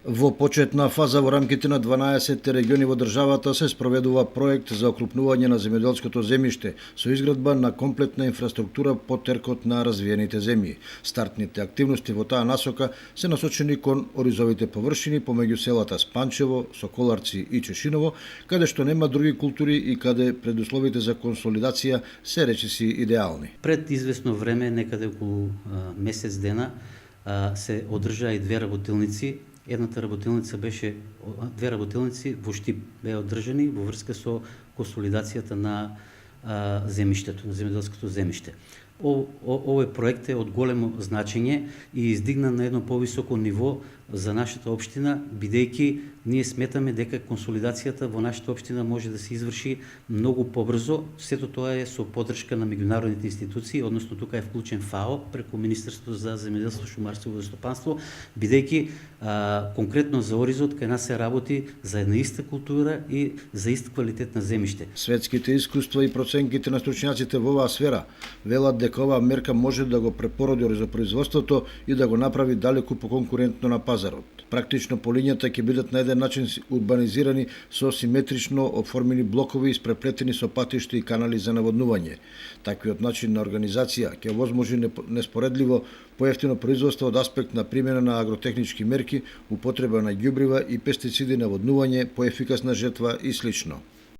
Во почетна фаза во рамките на 12 региони во државата се спроведува проект за окрупнување на земјоделското земјиште со изградба на комплетна инфраструктура по теркот на развиените земји. Стартните активности во таа насока се насочени кон оризовите површини помеѓу селата Спанчево, Соколарци и Чешиново, каде што нема други култури и каде предусловите за консолидација се речиси идеални. Пред известно време, некаде околу месец дена, се одржаа и две работилници. Едната работилница беше, две работилници во Штип беа одржани во врска со консолидацијата на земјиштето, на земјоделското земјиште. Овој проект е од големо значење и издигна на едно повисоко ниво за нашата општина, бидејќи ние сметаме дека консолидацијата во нашата општина може да се изврши многу побрзо. Сето тоа е со поддршка на меѓународните институции, односно тука е вклучен ФАО преку Министерството за земјоделство, шумарство и водостопанство, бидејќи конкретно за Оризот кај нас се работи за една иста култура и за ист квалитет на земјиште. Светските искуства и проценките на стручњаците во оваа сфера велат дека оваа мерка може да го препороди оризопроизводството и да го направи далеку поконкурентно на пазарот. Практично полињата ќе бидат на еден начин урбанизирани со симетрично оформени блокови испреплетени со патишта и канали за наводнување. Таквиот начин на организација ќе овозможи неспоредливо поевтино производство од аспект на примена на агротехнички мерки, употреба на ѓубрива и пестициди, наводнување, поефикасна жетва и слично.